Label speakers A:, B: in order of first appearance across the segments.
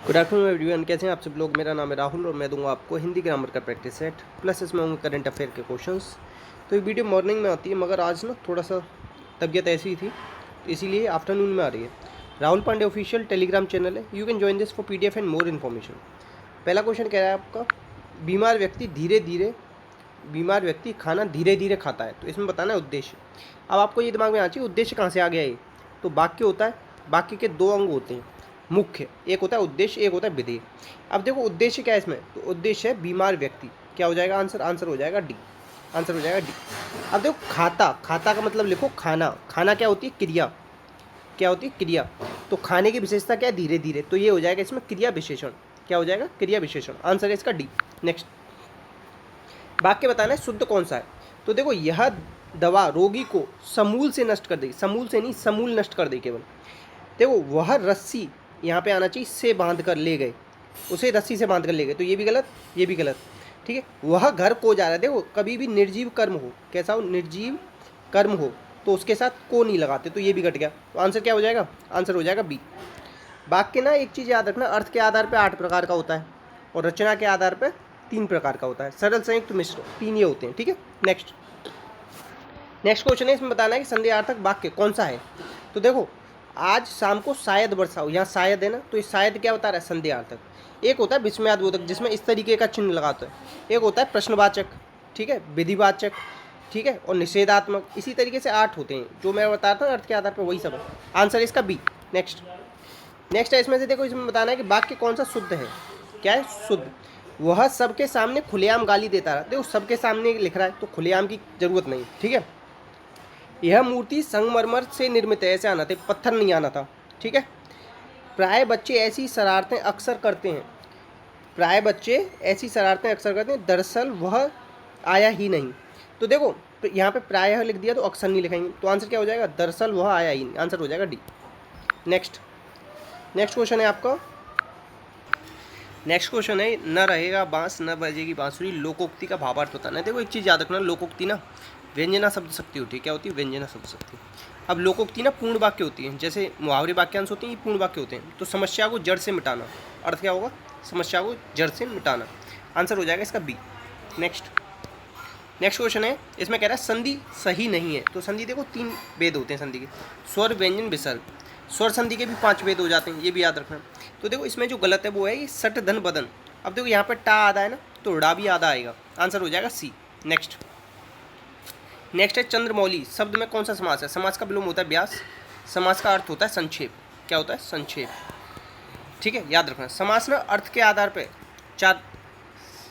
A: Good afternoon everyone, कैसे हैं आप सब लोग। मेरा नाम है राहुल और मैं दूंगा आपको हिंदी ग्रामर का प्रैक्टिस सेट, प्लस इसमें होंगे करंट अफेयर के क्वेश्चंस। तो ये वीडियो मॉर्निंग में आती है, मगर आज ना थोड़ा सा तबीयत ऐसी ही थी, तो इसीलिए आफ्टरनून में आ रही है। Rahul Pandey official Telegram channel है, you can join this for PDF and more information. पहला क्वेश्चन कह रहा है आपका, बीमार व्यक्ति खाना धीरे धीरे खाता है, तो इसमें बताना है उद्देश्य। अब आपको ये दिमाग में आना चाहिए उद्देश्य कहाँ से आ गया ये। तो वाक्य होता है, वाक्य के दो अंग होते हैं मुख्य, एक होता है उद्देश्य, एक होता है विधेय। अब देखो उद्देश्य क्या है इसमें, तो उद्देश्य है बीमार व्यक्ति। क्या हो जाएगा आंसर हो जाएगा डी। आंसर हो जाएगा डी। अब देखो खाता, खाता का मतलब लिखो खाना। खाना क्या होती है, क्रिया। क्या होती है, क्रिया। तो खाने की विशेषता क्या है, धीरे धीरे, तो ये हो जाएगा इसमें क्रिया विशेषण। क्या हो जाएगा, क्रिया विशेषण। आंसर है इसका डी। नेक्स्ट वाक्य बताना है शुद्ध कौन सा है। तो देखो यह दवा रोगी को समूल से नष्ट कर देगी, समूल से नहीं समूल नष्ट कर देगी केवल। देखो वह रस्सी, यहाँ पे आना चाहिए से बांध कर ले गए, उसे रस्सी से बांध कर ले गए, तो ये भी गलत, ये भी गलत। ठीक है, वह घर को जा रहा है। देखो कभी भी निर्जीव कर्म हो, कैसा हो, निर्जीव कर्म हो, तो उसके साथ को नहीं लगाते, तो ये भी घट गया। तो आंसर क्या हो जाएगा, आंसर हो जाएगा बी। वाक्य ना एक चीज़ याद रखना, अर्थ के आधार पर 8 प्रकार का होता है और रचना के आधार पर 3 प्रकार का होता है। सरल, संयुक्त, मिश्र, 3 ये होते हैं। ठीक है, नेक्स्ट क्वेश्चन है, इसमें बताना है कि संदेहार्थक वाक्य कौन सा है। तो देखो आज शाम को शायद वर्षा हो, यहाँ शायद है ना, तो ये शायद क्या बता रहा है, संदेहार्थक। एक होता है विस्मयादिबोधक, जिसमें इस तरीके का चिन्ह लगाते हैं। एक होता है प्रश्नवाचक, ठीक है, विधिवाचक, ठीक है, और निषेधात्मक। इसी तरीके से 8 होते हैं जो मैं बता रहा था अर्थ के आधार पर, वही सब है। आंसर इसका बी। नेक्स्ट है, इसमें से देखो, इसमें बताना है कि वाक्य कौन सा शुद्ध है। क्या है, शुद्ध। वह सबके सामने खुलेआम गाली देता रहा। देखो सबके सामने लिख रहा है, तो खुलेआम की जरूरत नहीं। ठीक है, यह मूर्ति संगमरमर से निर्मित है, ऐसे आना था, पत्थर नहीं आना था। ठीक है, प्राय बच्चे ऐसी शरारतें अक्सर करते हैं। प्राय बच्चे ऐसी शरारतें अक्सर करते हैं, दरअसल वह आया ही नहीं। तो देखो यहाँ पे प्रायः लिख दिया तो अक्सर नहीं लिखेंगे, तो आंसर क्या हो जाएगा, दरअसल वह आया ही नहीं। आंसर हो जाएगा डी। नेक्स्ट क्वेश्चन है आपका, नेक्स्ट क्वेश्चन है, न रहेगा बांस न बजेगी बांसुरी, लोकोक्ति का भावार्थ बताना है। देखो एक चीज़ याद रखना, लोकोक्ति ना व्यंजना शब्द शक्ति होती है। क्या होती है, व्यंजना शब्द शक्ति। अब लोकोक्ति ना पूर्ण वाक्य होती है, जैसे मुहावरे वाक्यांश होते हैं, ये पूर्ण वाक्य होते हैं। तो समस्या को जड़ से मिटाना, अर्थ क्या होगा, समस्या को जड़ से मिटाना। आंसर हो जाएगा इसका बी। नेक्स्ट क्वेश्चन है, इसमें कह रहा है संधि सही नहीं है। तो संधि देखो 3 भेद होते हैं संधि के, स्वर, व्यंजन, विसर्ग। स्वर संधि के भी 5 भेद हो जाते हैं, ये भी याद रखना। तो देखो इसमें जो गलत है वो है ये सट धन बदन। अब देखो यहाँ पर टा आधा है ना, तो ड़ा भी आधा आएगा। आंसर हो जाएगा सी। नेक्स्ट है चंद्रमौली शब्द में कौन सा समास है। समास का विलोम होता है व्यास। समास का अर्थ होता है संक्षेप। क्या होता है, संक्षेप। ठीक है, याद रखना। समास ना अर्थ के आधार पे 4,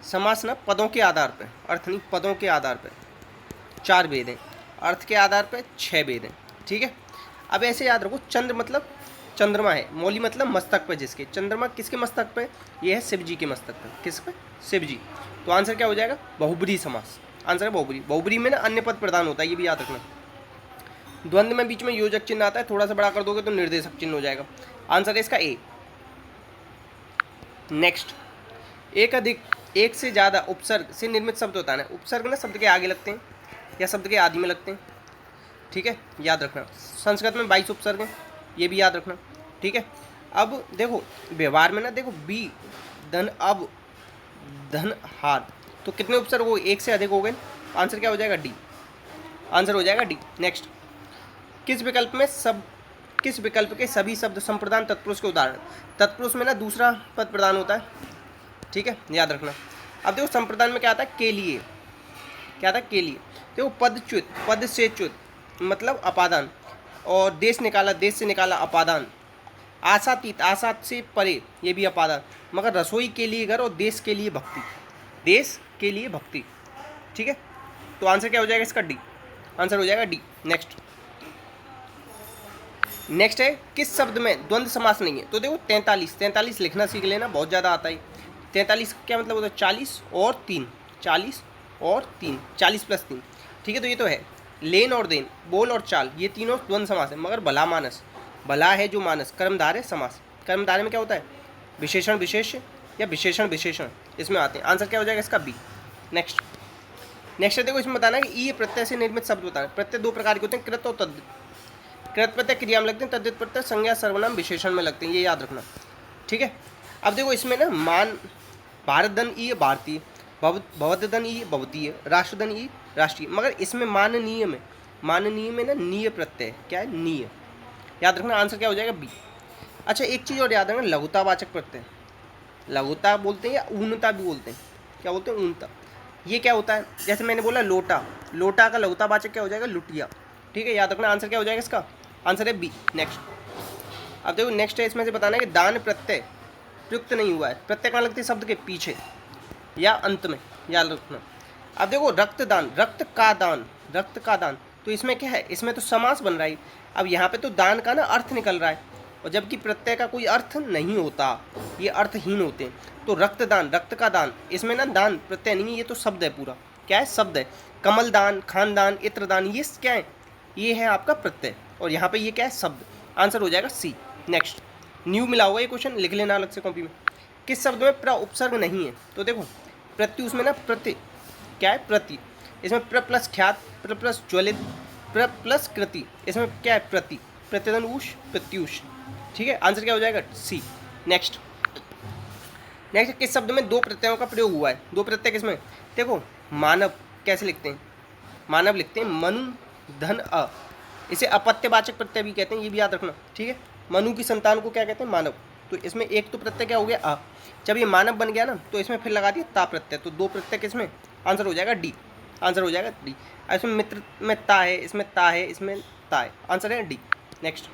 A: समास ना पदों के आधार पे, अर्थ नहीं, पदों के आधार पे 4 भेद हैं, अर्थ के आधार पे 6 भेद हैं। ठीक है, अब ऐसे याद रखो, चंद्र मतलब चंद्रमा है, मौली मतलब मस्तक पे जिसके। चंद्रमा किसके मस्तक पे, ये है शिव जी के मस्तक पे। किस पे, शिव जी। तो आंसर क्या हो जाएगा, बहुब्रीहि समास। आंसर है बहुब्रीहि। बहुब्रीहि में ना अन्य पद प्रदान होता है, ये भी याद रखना। द्वंद्व में बीच में योजक चिन्ह आता है, थोड़ा सा बड़ा कर दोगे तो निर्देशक चिन्ह हो जाएगा। आंसर है इसका ए। नेक्स्ट, एक से ज़्यादा उपसर्ग से निर्मित शब्द होता है। उपसर्ग ना शब्द के आगे लगते हैं या शब्द के आदि में लगते हैं। ठीक है, याद रखना। संस्कृत में 22 उपसर्ग हैं, ये भी याद रखना। ठीक है, अब देखो व्यवहार में ना, देखो बी धन अब धन हार, तो कितने उपसर्ग हो, 1 से अधिक हो गए। आंसर क्या हो जाएगा, डी। आंसर हो जाएगा डी। नेक्स्ट, किस विकल्प के सभी शब्द संप्रदान तत्पुरुष के उदाहरण। तत्पुरुष में ना दूसरा पद प्रदान होता है। ठीक है, याद रखना। अब देखो संप्रदान में क्या आता है, के लिए। क्या आता है, के लिए। देखो पदच्युत, पद से च्युत मतलब अपादान, और देश से निकाला अपादान। आशातीत, आशात से परे, ये भी अपादान। मगर रसोई के लिए घर और देश के लिए भक्ति, देश के लिए भक्ति। ठीक है, तो आंसर क्या हो जाएगा इसका, डी। आंसर हो जाएगा डी। नेक्स्ट है, किस शब्द में द्वंद्व समास नहीं है। तो देखो 43 लिखना सीख लेना, बहुत ज़्यादा आता है। 43 क्या मतलब होता है, 40 और 3, 40 और 3, 40 + 3। ठीक है, तो ये तो है। लेन और देन, बोल और चाल, ये तीनों द्वंद्व समास है। मगर भला मानस, भला है जो मानस, कर्मधारय है समास। कर्मधारय में क्या होता है, विशेषण विशेष्य या विशेषण विशेषण, इसमें आते हैं। आंसर क्या हो जाएगा इसका, बी। नेक्स्ट है, देखो इसमें बताना है कि ई प्रत्यय से निर्मित शब्द बताना है। प्रत्यय 2 प्रकार के होते हैं, कृत और तद्धित। कृत प्रत्यय क्रिया में लगते हैं, तद्धित प्रत्यय संज्ञा सर्वनाम विशेषण में लगते हैं, ये याद रखना। ठीक है, अब देखो इसमें ना मान भारत धन ई भारतीय, भवत धन ई भवतीय, राष्ट्र धन ई राष्ट्रीय, मगर इसमें माननीय में ना नीय प्रत्यय क्या है, नीय। याद रखना आंसर क्या हो जाएगा बी। अच्छा एक चीज़ और याद रखना, लघुतावाचक प्रत्यय, लघुता बोलते हैं या ऊनता भी बोलते हैं, क्या बोलते हैं ऊनता। ये क्या होता है, जैसे मैंने बोला लोटा, लोटा का लघुतावाचक क्या हो जाएगा, लुटिया। ठीक है, याद रखना आंसर क्या हो जाएगा इसका, आंसर है बी। नेक्स्ट, अब देखो नेक्स्ट है, इसमें से बताना है कि दान प्रत्यय प्रयुक्त नहीं हुआ है। प्रत्यय कहाँ लगती है, शब्द के पीछे या अंत में, याद रखना। अब देखो रक्तदान, रक्त का दान, तो इसमें क्या है, इसमें तो समास बन रहा है। अब यहाँ पे तो दान का ना अर्थ निकल रहा है, और जबकि प्रत्यय का कोई अर्थ नहीं होता, ये अर्थहीन होते हैं। तो रक्तदान, रक्त का दान, इसमें ना दान प्रत्यय नहीं है, ये तो शब्द है पूरा, क्या है, शब्द है। कमल दान, खानदान, इत्रदान, ये क्या है, ये है आपका प्रत्यय, और यहाँ पे ये क्या है, शब्द। आंसर हो जाएगा सी। नेक्स्ट, न्यू मिला होगा ये क्वेश्चन, लिख लेना अलग से कॉपी में। किस शब्द में प्र उपसर्ग नहीं है, तो देखो प्रत्यु, उसमें ना प्रति क्या है, प्रति, इसमें प्र प्लस ख्यात, प्र प्लस ज्वलित, प्र प्लस कृति, इसमें क्या है, प्रति, प्रतिदन उष, प्रत्युष। ठीक है, आंसर क्या हो जाएगा, सी। नेक्स्ट, किस शब्द में दो प्रत्ययों का प्रयोग हुआ है, दो प्रत्यय किसमें, देखो मानव कैसे लिखते हैं, मानव लिखते हैं मनु धन अ, इसे अपत्यवाचक प्रत्यय भी कहते हैं, ये भी याद रखना। ठीक है, मनु की संतान को क्या कहते हैं, मानव। तो इसमें एक तो प्रत्यय क्या हो गया, अ, जब ये मानव बन गया ना, तो इसमें फिर लगा दिया ता प्रत्यय, तो दो प्रत्यय किसमें, आंसर हो जाएगा डी, आंसर हो जाएगा डी। इसमें मित्र में ता है, इसमें ता है, इसमें ता है, आंसर है डी। नेक्स्ट,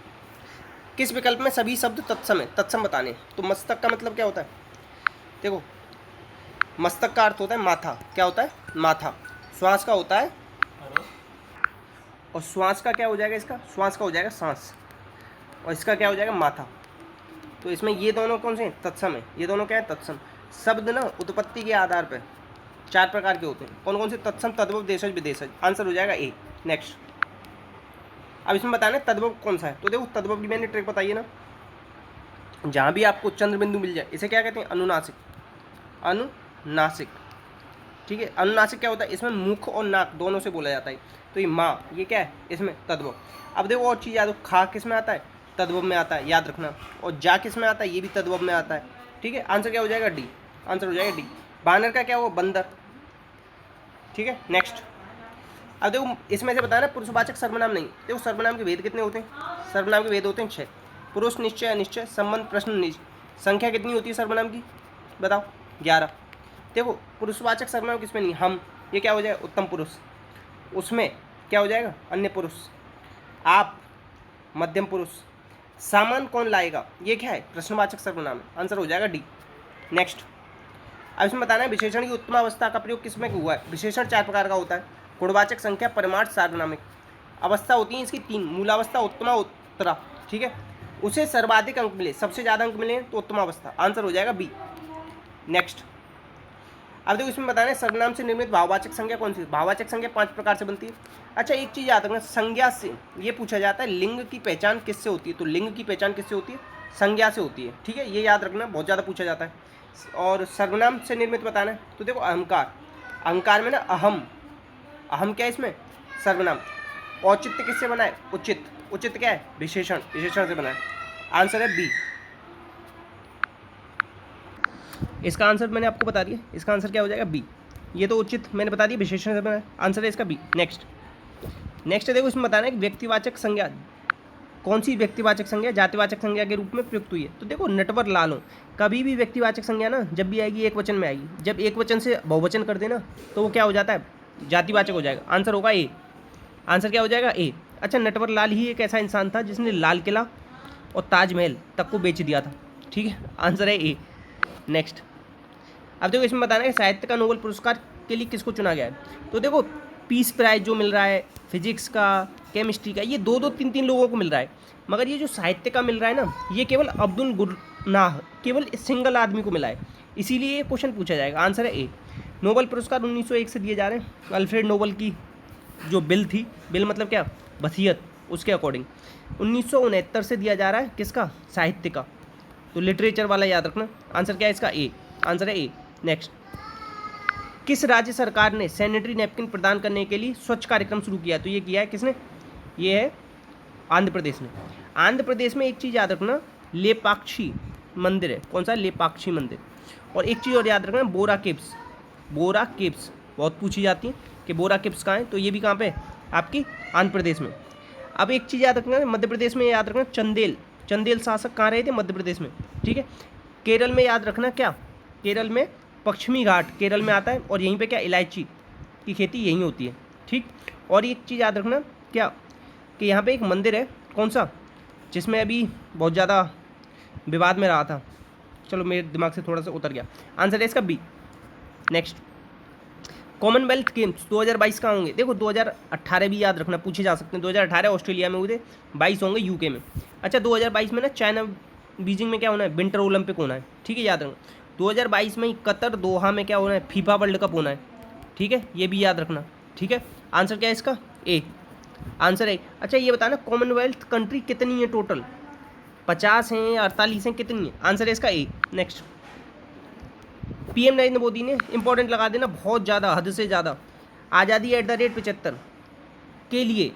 A: किस विकल्प में सभी शब्द तत्सम है, तत्सम बताने। तो मस्तक का मतलब क्या होता है, देखो मस्तक का अर्थ होता है माथा, क्या होता है, माथा। श्वास का होता है, और श्वास का क्या हो जाएगा, इसका श्वास का हो जाएगा सांस, और इसका क्या हो जाएगा, माथा। तो इसमें ये दोनों कौन से हैं, तत्सम है, ये दोनों क्या है, तत्सम। शब्द ना उत्पत्ति के आधार पर 4 प्रकार के होते हैं, कौन कौन से, तत्सम, तद्भव, देशज, विदेशज, आंसर हो जाएगा ए। नेक्स्ट, अब इसमें बताना है तद्भव कौन सा है। तो देखो तद्भव की मैंने ट्रिक बताई है ना, जहाँ भी आपको चंद्र बिंदु मिल जाए, इसे क्या कहते हैं, अनुनासिक, अनुनासिक। ठीक है, अनुनासिक क्या होता है, इसमें मुख और नाक दोनों से बोला जाता है। तो ये माँ, ये क्या है, इसमें तद्भव। अब देखो और चीज़ याद रखो, खा किस में आता है, तद्भव में आता है, याद रखना। और जा किस में आता है, ये भी तद्भव में आता है। ठीक है, आंसर क्या हो जाएगा, डी, आंसर हो जाएगा डी। बानर का क्या हुआ, बंदर। ठीक है, नेक्स्ट, अब देखो इसमें से बताना पुरुषवाचक सर्वनाम नहीं। देखो सर्वनाम के भेद कितने होते हैं, सर्वनाम के भेद होते हैं 6। पुरुष, निश्चय, अनिश्चय, संबंध, प्रश्न, निज। संख्या कितनी होती है सर्वनाम की, बताओ, 11। देखो पुरुषवाचक सर्वनाम किसमें नहीं, हम, ये क्या हो जाएगा, उत्तम पुरुष। उसमें क्या हो जाएगा, अन्य पुरुष। आप, मध्यम पुरुष। सामान कौन लाएगा, ये क्या है, प्रश्नवाचक सर्वनाम है, आंसर हो जाएगा डी। नेक्स्ट, अब इसमें बताना है विशेषण की उत्तम अवस्था का प्रयोग किसमें हुआ है। विशेषण 4 प्रकार का होता है, गुणवाचक, संख्या, परमार्थ, सार्वनामिक। अवस्था होती है इसकी 3, मूलावस्था, उत्तमा, उत्तरा। ठीक है, उसे सर्वाधिक अंक मिले, सबसे ज़्यादा अंक मिले तो उत्तम अवस्था, आंसर हो जाएगा बी। नेक्स्ट, अब देखो इसमें बताना है सर्वनाम से निर्मित भाववाचक संज्ञा कौन सी। भाववाचक संज्ञा 5 प्रकार से बनती है। अच्छा एक चीज़ याद रखना, संज्ञा से ये पूछा जाता है लिंग की पहचान किससे होती है। तो लिंग की पहचान किससे होती है, संज्ञा से होती है। ठीक है, ये याद रखना, बहुत ज़्यादा पूछा जाता है। और सर्वनाम से निर्मित बताना है, तो देखो अहंकार, अहंकार में ना अहम, अहम क्या है इसमें, सर्वनाम। औचित्य किससे बना है, उचित, उचित क्या है, विशेषण, विशेषण से बना है, आंसर है बी। इसका आंसर मैंने आपको बता दिया, इसका आंसर क्या हो जाएगा, बी। ये तो उचित मैंने बता दिया, विशेषण से बना है, आंसर है इसका बी। नेक्स्ट, देखो इसमें बताना है कि व्यक्तिवाचक संज्ञा कौन सी, व्यक्तिवाचक संज्ञा जातिवाचक संज्ञा के रूप में प्रयुक्त हुई है। तो देखो नटवर लाल हो, कभी भी व्यक्तिवाचक संज्ञा ना जब भी आएगी एक वचन में आएगी, जब एक वचन से बहुवचन कर देना तो वो क्या हो जाता है, जातिवाचक हो जाएगा, आंसर होगा ए। आंसर क्या हो जाएगा, ए। अच्छा नटवर लाल ही एक ऐसा इंसान था जिसने लाल किला और ताजमहल तक को बेच दिया था। ठीक है, आंसर है ए। नेक्स्ट, अब देखो इसमें बताना है साहित्य का नोबेल पुरस्कार के लिए किसको चुना गया है। तो देखो पीस प्राइज जो मिल रहा है, फिजिक्स का, केमिस्ट्री का, ये 2-2, 3-3 लोगों को मिल रहा है, मगर ये जो साहित्य का मिल रहा है ना, ये केवल अब्दुल गुरनाह, केवल सिंगल आदमी को मिला है, इसीलिए ये क्वेश्चन पूछा जाएगा, आंसर है ए। नोबेल पुरस्कार 1901 से दिए जा रहे हैं। अल्फ्रेड नोबेल की जो बिल थी, बिल मतलब क्या, वसीयत, उसके अकॉर्डिंग 1969 से दिया जा रहा है, किसका, साहित्य का। तो लिटरेचर वाला याद रखना, आंसर क्या है इसका, ए, आंसर है ए। नेक्स्ट, किस राज्य सरकार ने सैनिटरी नैपकिन प्रदान करने के लिए स्वच्छ कार्यक्रम शुरू किया। तो ये किया है किसने, ये है आंध्र प्रदेश ने। आंध्र प्रदेश में एक चीज़ याद रखना, लेपाक्षी मंदिर है, कौन सा, लेपाक्षी मंदिर। और एक चीज़ और याद रखना, बोरा केव्स, बोरा केव्स बहुत पूछी जाती है कि बोरा केव्स कहाँ है, तो ये भी कहाँ पे, आपकी आंध्र प्रदेश में। अब एक चीज़ याद रखना, मध्य प्रदेश में याद रखना, चंदेल, चंदेल शासक कहाँ रहे थे, मध्य प्रदेश में, ठीक है। केरल में याद रखना क्या, केरल में पश्चिमी घाट केरल में आता है, और यहीं पे क्या, इलायची की खेती यहीं होती है, ठीक। और एक चीज़ याद रखना क्या, कि यहाँ पे एक मंदिर है, कौन सा, जिसमें अभी बहुत ज़्यादा विवाद में रहा था, चलो मेरे दिमाग से थोड़ा सा उतर गया, आंसर है इसका बी। नेक्स्ट, कॉमनवेल्थ गेम्स 2022 कहाँ होंगे, देखो 2018 भी याद रखना, पूछे जा सकते हैं, 2018 ऑस्ट्रेलिया में हुए थे, 22 होंगे यूके में। अच्छा 2022 में ना चाइना बीजिंग में क्या होना है, विंटर ओलंपिक होना है, ठीक है, याद रखना। 2022 में ही कतर दोहा में क्या होना है, फीफा वर्ल्ड कप होना है, ठीक है, ये भी याद रखना, ठीक है। आंसर क्या है इसका, ए, आंसर है। अच्छा ये बताना, कॉमनवेल्थ कंट्री कितनी है टोटल, 50 हैं, 48 हैं, कितनी है, आंसर है इसका ए। नेक्स्ट, पीएम नरेंद्र मोदी ने, इंपॉर्टेंट लगा देना बहुत ज़्यादा, हद से ज़्यादा, आज़ादी @75 के लिए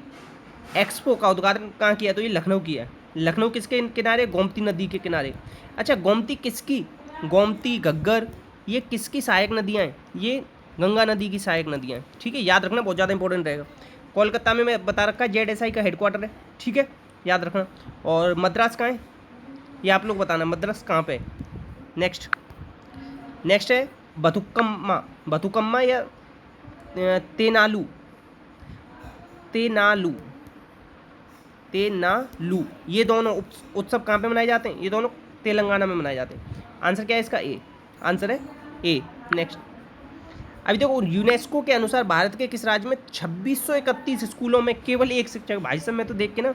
A: एक्सपो का उद्घाटन कहाँ किया, तो ये लखनऊ किया है। लखनऊ किसके किनारे, गोमती नदी के किनारे। अच्छा गोमती किसकी, गोमती, घग्गर, ये किसकी सहायक नदियाँ हैं, ये गंगा नदी की सहायक नदियाँ हैं, ठीक है, याद रखना, बहुत ज़्यादा इंपॉर्टेंट रहेगा। कोलकाता में मैं बता रखा है, ZSI का हेडक्वार्टर है, ठीक है, याद रखना। और मद्रास कहाँ है, ये आप लोग बताना, मद्रास कहाँ पे है। नेक्स्ट है बथुकम्मा, बथुकम्मा या तेनालू, तेनालू, तेनालू, ये दोनों उत्सव कहाँ पे मनाए जाते हैं, ये दोनों तेलंगाना में मनाए जाते हैं। आंसर क्या है इसका, ए, आंसर है ए। नेक्स्ट, अभी देखो यूनेस्को के अनुसार भारत के किस राज्य में 2631 स्कूलों में केवल एक शिक्षक, भाई साहब मैं तो देख के ना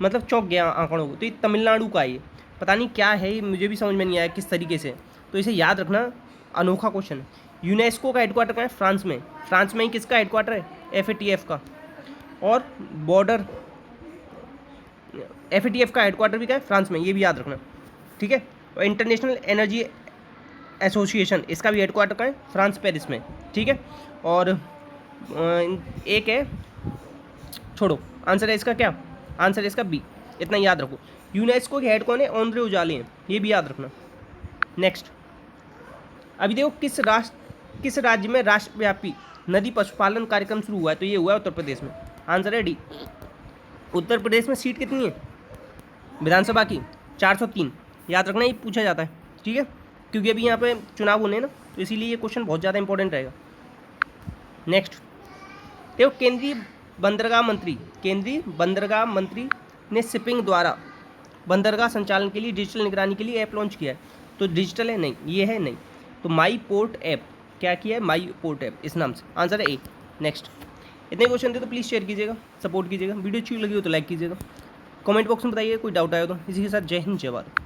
A: मतलब चौंक गया आंकड़ों को, तो ये तमिलनाडु का है, ये पता नहीं क्या है, ये मुझे भी समझ में नहीं आया किस तरीके से, तो इसे याद रखना, अनोखा क्वेश्चन है। यूनेस्को का हेडक्वार्टर कहाँ है, फ्रांस में, फ्रांस में ही किसका हेडक्वार्टर है, FATF का। और बॉर्डर, FATF का हेडक्वार्टर भी क्या है, फ्रांस में, ये भी याद रखना, ठीक है। और इंटरनेशनल एनर्जी एसोसिएशन, इसका भी हेडक्वार्टर कहाँ है, फ्रांस, पेरिस में, ठीक है। और एक है, छोड़ो, आंसर है इसका क्या, आंसर है इसका बी, इतना याद रखो। यूनेस्को के हेड कौन है, ऑनरे उजाले हैं, ये भी याद रखना। नेक्स्ट, अभी देखो किस राज्य में राष्ट्रव्यापी नदी पशुपालन कार्यक्रम शुरू हुआ है, तो ये हुआ है उत्तर प्रदेश में, आंसर है डी। उत्तर प्रदेश में सीट कितनी है विधानसभा की, 403, याद रखना, ये पूछा जाता है, ठीक है, क्योंकि अभी यहाँ पे चुनाव होने ना, तो इसीलिए ये क्वेश्चन बहुत ज़्यादा इंपॉर्टेंट रहेगा। नेक्स्ट, देखो केंद्रीय बंदरगाह मंत्री ने शिपिंग द्वारा बंदरगाह संचालन के लिए डिजिटल निगरानी के लिए ऐप लॉन्च किया है, तो डिजिटल है नहीं, ये है नहीं, तो माई पोर्ट ऐप, क्या किया है, माई पोर्ट ऐप, इस नाम से, आंसर है ए। नेक्स्ट, इतने क्वेश्चन थे तो प्लीज़ शेयर कीजिएगा, सपोर्ट कीजिएगा, वीडियो अच्छी लगी हो तो लाइक कीजिएगा, कमेंट बॉक्स में बताइए कोई डाउट आया तो। इसी के साथ जय हिंद, जय भारत।